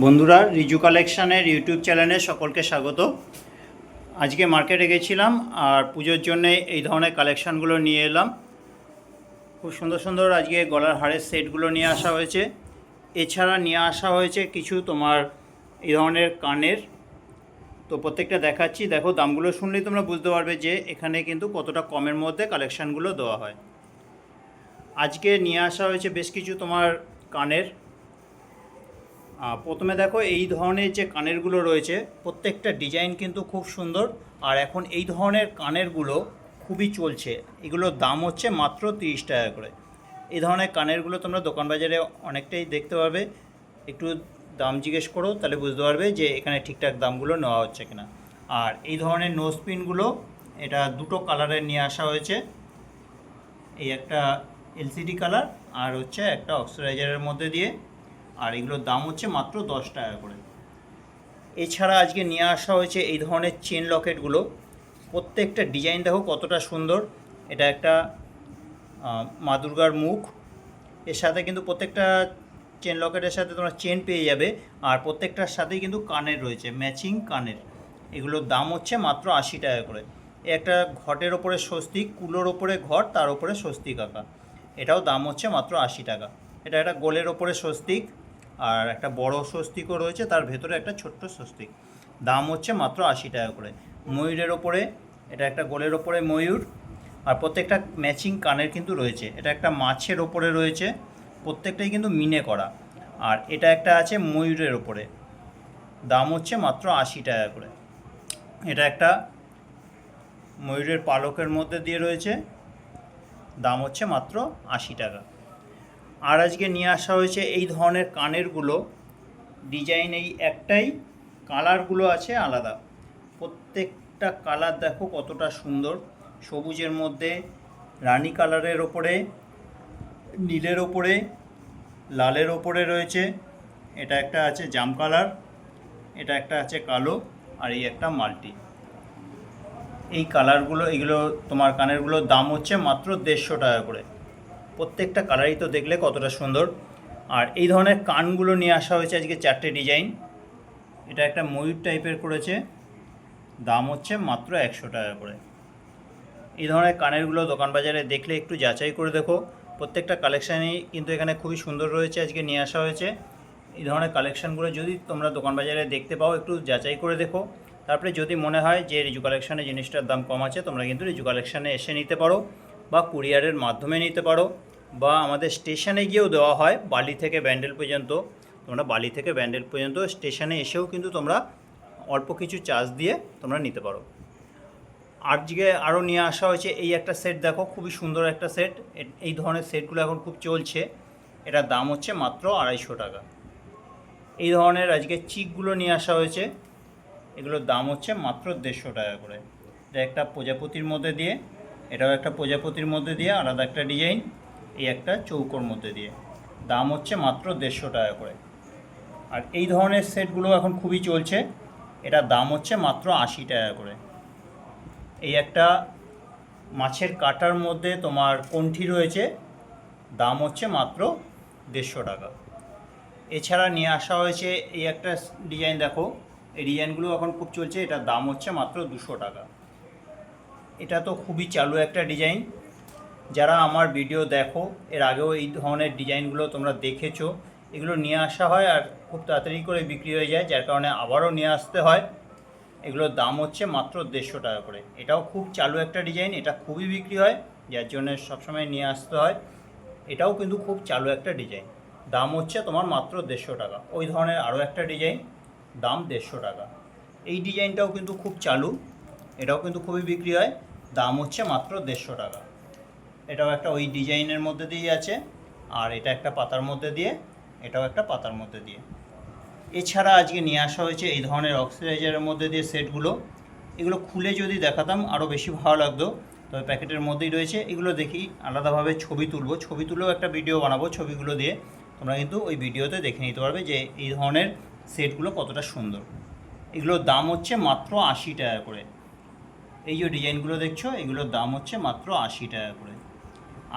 বন্ধুরা, রিজু কালেকশানের ইউটিউব চ্যানেলে সকলকে স্বাগত। আজকে মার্কেটে গেছিলাম আর পুজোর জন্য এই ধরনের কালেকশানগুলো নিয়ে এলাম। খুব সুন্দর সুন্দর আজকে গলার হারের সেটগুলো নিয়ে আসা হয়েছে। এছাড়া নিয়ে আসা হয়েছে কিছু তোমার এই ধরনের কানের। তো প্রত্যেকটা দেখাচ্ছি, দেখো দামগুলো শুনলেই তোমরা বুঝতে পারবে যে এখানে কিন্তু কতটা কমের মধ্যে কালেকশানগুলো দেওয়া হয়। আজকে নিয়ে আসা হয়েছে বেশ কিছু তোমার কানের। প্রথমে দেখো এই ধরনের যে কানেরগুলো রয়েছে প্রত্যেকটা ডিজাইন কিন্তু খুব সুন্দর। আর এখন এই ধরনের কানেরগুলো খুবই চলছে। এগুলোর দাম হচ্ছে মাত্র 30 টাকা করে। এই ধরনের কানেরগুলো তোমরা দোকান বাজারে অনেকটাই দেখতে পাবে। একটু দাম জিজ্ঞেস করো, তাহলে বুঝতে পারবে যে এখানে ঠিকঠাক দামগুলো নেওয়া হচ্ছে কিনা। আর এই ধরনের নোজ পিনগুলো এটা দুটো কালারের নিয়ে আসা হয়েছে। এই একটা এলসিডি কালার আর হচ্ছে একটা অক্সিডাইজারের মধ্যে দিয়ে। আর এগুলোর দাম হচ্ছে মাত্র 10 টাকা করে। এছাড়া আজকে নিয়ে আসা হয়েছে এই ধরনের চেন লকেটগুলো। প্রত্যেকটা ডিজাইন দেখো কতটা সুন্দর। এটা একটা মা দুর্গার মুখ। এর সাথে কিন্তু প্রত্যেকটা চেন লকেটের সাথে তোমরা চেন পেয়ে যাবে। আর প্রত্যেকটার সাথেই কিন্তু কানের রয়েছে, ম্যাচিং কানের। এগুলোর দাম হচ্ছে মাত্র 80 টাকা করে। একটা ঘটের ওপরে স্বস্তিক, কুলোর ওপরে ঘট, তার ওপরে স্বস্তিক আঁকা। এটাও দাম হচ্ছে মাত্র 80 টাকা। এটা একটা গোলের ওপরে স্বস্তিক আর একটা বড় স্বস্তিকও রয়েছে, তার ভেতরে একটা ছোট্ট স্বস্তিক। দাম হচ্ছে মাত্র 80 টাকা করে। ময়ূরের ওপরে, এটা একটা গোলের ওপরে ময়ূর। আর প্রত্যেকটা ম্যাচিং কানের কিন্তু রয়েছে। এটা একটা মাছের ওপরে রয়েছে, প্রত্যেকটাই কিন্তু মিনে করা। আর এটা একটা আছে ময়ূরের ওপরে, দাম হচ্ছে মাত্র 80 টাকা করে। এটা একটা ময়ূরের পালকের মধ্যে দিয়ে রয়েছে, দাম হচ্ছে মাত্র 80 টাকা। আর আজকে নিয়ে আসা হয়েছে এই ধরনের কানেরগুলো। ডিজাইন এই একটাই, কালারগুলো আছে আলাদা। প্রত্যেকটা কালার দেখো কতটা সুন্দর। সবুজের মধ্যে, রানী কালারের ওপরে, নীলের ওপরে, লালের ওপরে রয়েছে। এটা একটা আছে জাম কালার, এটা একটা আছে কালো, আর এই একটা মাল্টি। এই কালারগুলো, এগুলো তোমার কানেরগুলোর দাম হচ্ছে মাত্র 150 টাকা করে। প্রত্যেকটা কালারই তো দেখলে কতটা সুন্দর। আর এই ধরনের কানগুলো নিয়ে আসা হয়েছে আজকে 4টে ডিজাইন। এটা একটা ময়ূর টাইপের করেছে, দাম হচ্ছে মাত্র 100 টাকা করে। এই ধরনের কানেরগুলো দোকান বাজারে দেখলে একটু যাচাই করে দেখো। প্রত্যেকটা কালেকশানই কিন্তু এখানে খুবই সুন্দর রয়েছে, আজকে নিয়ে আসা হয়েছে। এই ধরনের কালেকশানগুলো যদি তোমরা দোকান বাজারে দেখতে পাও, একটু যাচাই করে দেখো। তারপরে যদি মনে হয় যে রিজু কালেকশানে জিনিসটার দাম কম আছে, তোমরা কিন্তু রিজু কালেকশানে এসে নিতে পারো, বা কুরিয়ারের মাধ্যমে নিতে পারো, বা আমাদের স্টেশনে গিয়েও দেওয়া হয় বালি থেকে ব্যান্ডেল পর্যন্ত। তোমরা বালি থেকে ব্যান্ডেল পর্যন্ত স্টেশনে এসেও কিন্তু তোমরা অল্প কিছু চার্জ দিয়ে তোমরা নিতে পারো। আজকে আরও নিয়ে আসা হয়েছে এই একটা সেট, দেখো খুবই সুন্দর একটা সেট। এই ধরনের সেটগুলো এখন খুব চলছে। এটার দাম হচ্ছে মাত্র 250 টাকা। এই ধরনের আজকে চিকগুলো নিয়ে আসা হয়েছে, এগুলোর দাম হচ্ছে মাত্র 150 টাকা করে। এটা একটা প্রজাপতির মধ্যে দিয়ে, এটাও একটা প্রজাপতির মধ্যে দিয়ে আলাদা একটা ডিজাইন, এই একটা চৌকোর মধ্যে দিয়ে। দাম হচ্ছে মাত্র 150 টাকা করে। আর এই ধরনের সেটগুলো এখন খুবই চলছে, এটার দাম হচ্ছে মাত্র 80 টাকা করে। এই একটা মাছের কাটার মধ্যে তোমার কণ্ঠি রয়েছে, দাম হচ্ছে মাত্র 150 টাকা। এছাড়া নিয়ে আসা হয়েছে এই একটা ডিজাইন, দেখো এই ডিজাইনগুলো এখন খুব চলছে, এটার দাম হচ্ছে মাত্র 200 টাকা। এটা তো খুবই চালু একটা ডিজাইন। যারা আমার ভিডিও দেখো, এর আগেও এই ধরনের ডিজাইনগুলো তোমরা দেখেছো। এগুলো নিয়ে আসা হয় আর খুব তাড়াতাড়ি করে বিক্রি হয়ে যায়, যার কারণে আবারও নিয়ে আসতে হয়। এগুলোর দাম হচ্ছে মাত্র 150 টাকা করে। এটাও খুব চালু একটা ডিজাইন, এটা খুবই বিক্রি হয়, যার জন্য সবসময় নিয়ে আসতে হয়। এটাও কিন্তু খুব চালু একটা ডিজাইন, দাম হচ্ছে তোমার মাত্র 150 টাকা। ওই ধরনের আরও একটা ডিজাইন, দাম 150 টাকা। এই ডিজাইনটাও কিন্তু খুব চালু, এটাও কিন্তু খুবই বিক্রি হয়, দাম হচ্ছে মাত্র 150 টাকা। এটাও একটা ওই ডিজাইনের মধ্যে দিয়ে আছে, আর এটা একটা পাতার মধ্যে দিয়ে, এটাও একটা পাতার মধ্যে দিয়ে। এছাড়া আজকে নিয়ে আসা হয়েছে এই ধরনের অক্সিডাইজারের মধ্যে দিয়ে সেটগুলো। এগুলো খুলে যদি দেখাতাম আরও বেশি ভালো লাগতো, তবে প্যাকেটের মধ্যেই রয়েছে। এগুলো দেখি আলাদাভাবে ছবি তুলবো, ছবি তুলেও একটা ভিডিও বানাবো। ছবিগুলো দিয়ে তোমরা কিন্তু ওই ভিডিওতে দেখে নিতে পারবে যে এই ধরনের সেটগুলো কতটা সুন্দর। এগুলোর দাম হচ্ছে মাত্র 80 টাকা করে। এই যে ডিজাইনগুলো দেখছো, এগুলোর দাম হচ্ছে মাত্র 80 টাকা করে।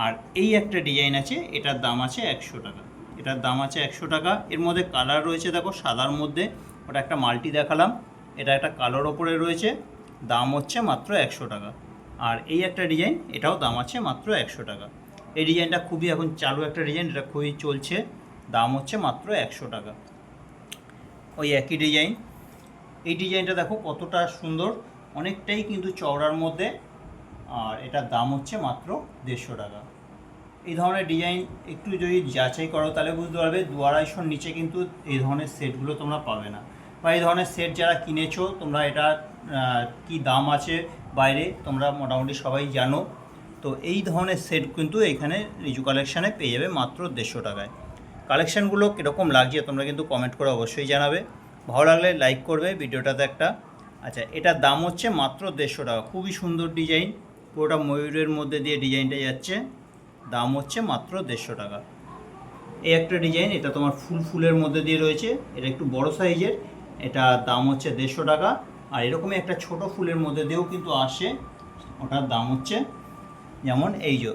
আর এই একটা ডিজাইন আছে, এটার দাম আছে 100 টাকা। এটার দাম আছে 100 টাকা। এর মধ্যে কালার রয়েছে দেখো সাদার মধ্যে, ওটা একটা মাল্টি দেখালাম, এটা একটা কালোর ওপরে রয়েছে, দাম হচ্ছে মাত্র 100 টাকা। আর এই একটা ডিজাইন, এটাও দাম আছে মাত্র 100 টাকা। এই ডিজাইনটা খুবই এখন চালু একটা ডিজাইন, এটা খুবই চলছে, দাম হচ্ছে মাত্র 100 টাকা। ওই একই ডিজাইন, এই ডিজাইনটা দেখো কতটা সুন্দর, অনেকটাই কিন্তু চওড়ার মধ্যে, আর এটার দাম হচ্ছে মাত্র 150 টাকা। এই ধরনের ডিজাইন একটু যদি যাচাই করো তাহলে বুঝতে পারবে 200-250 নিচে কিন্তু এই ধরনের সেটগুলো তোমরা পাবে না, বা এই ধরনের সেট যারা কিনেছো তোমরা এটা কি দাম আছে বাইরে তোমরা মোটামুটি সবাই জানো। তো এই ধরনের সেট কিন্তু এখানে রিজু কালেকশানে পেয়ে যাবে মাত্র 150 টাকায়। কালেকশানগুলো কীরকম লাগছে তোমরা কিন্তু কমেন্ট করে অবশ্যই জানাবে, ভালো লাগলে লাইক করবে ভিডিওটাতে একটা। আচ্ছা, এটার দাম হচ্ছে মাত্র 150 টাকা। খুবই সুন্দর ডিজাইন, পুরোটা ময়ূরের মধ্যে দিয়ে ডিজাইনটা যাচ্ছে, দাম হচ্ছে মাত্র 150 টাকা। এই একটা ডিজাইন, এটা তোমার ফুলের মধ্যে দিয়ে রয়েছে, এটা একটু বড় সাইজের, এটা দাম হচ্ছে 150 টাকা। আর এরকমই একটা ছোট ফুলের মধ্যে দিয়েও কিন্তু আসে, ওটার দাম হচ্ছে যেমন এই যে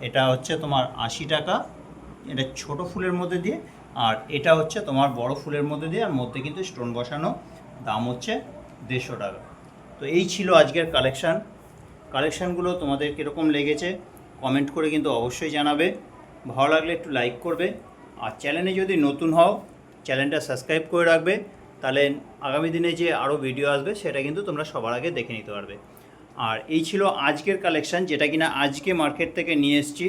এটা হচ্ছে তোমার 80 টাকা, এটা ছোট ফুলের মধ্যে দিয়ে, আর এটা হচ্ছে তোমার বড় ফুলের মধ্যে দিয়ে, আর মধ্যে কিন্তু স্টোন বসানো, দাম হচ্ছে 150 টাকা। তো এই ছিল আজকের কালেকশানগুলো তোমাদের কীরকম লেগেছে কমেন্ট করে কিন্তু অবশ্যই জানাবে, ভালো লাগলে একটু লাইক করবে, আর চ্যানেলে যদি নতুন হও চ্যানেলটা সাবস্ক্রাইব করে রাখবে, তাহলে আগামী দিনে যে আরও ভিডিও আসবে সেটা কিন্তু তোমরা সবার আগে দেখে নিতে পারবে। আর এই ছিল আজকের কালেকশান, যেটা কিনা আজকে মার্কেট থেকে নিয়ে এসেছি।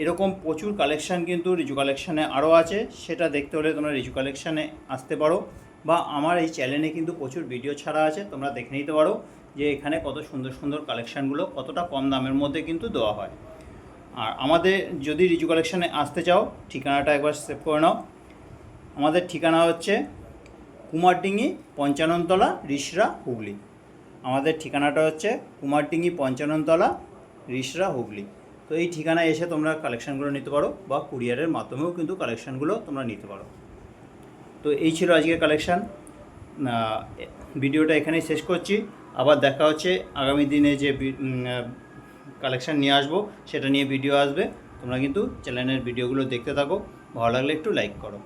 এরকম প্রচুর কালেকশান কিন্তু রিজু কালেকশানে আরও আছে, সেটা দেখতে হলে তোমরা রিজু কালেকশানে আসতে পারো, বা আমার এই চ্যানেলে কিন্তু প্রচুর ভিডিও ছাড়া আছে, তোমরা দেখে নিতে পারো যে এখানে কত সুন্দর সুন্দর কালেকশানগুলো কতটা কম দামের মধ্যে কিন্তু দেওয়া হয়। আর আমাদের যদি রিজু কালেকশানে আসতে চাও ঠিকানাটা একবার সেভ করে নাও। আমাদের ঠিকানা হচ্ছে কুমারডিঙ্গি 55 তলা, রিষড়া, হুগলি। আমাদের ঠিকানাটা হচ্ছে কুমারডিঙ্গি 55 তলা, রিষড়া, হুগলি। তো এই ঠিকানায় এসে তোমরা কালেকশানগুলো নিতে পারো, বা কুরিয়ারের মাধ্যমেও কিন্তু কালেকশানগুলো তোমরা নিতে পারো। তো এই ছিল আজকের কালেকশান, ভিডিওটা এখানেই শেষ করছি। আবার দেখা হচ্ছে আগামী দিনে যে কালেকশান নিয়ে আসবো সেটা নিয়ে ভিডিও আসবে, তোমরা কিন্তু চ্যানেলের ভিডিওগুলো দেখতে থাকো, ভালো লাগলে একটু লাইক করো।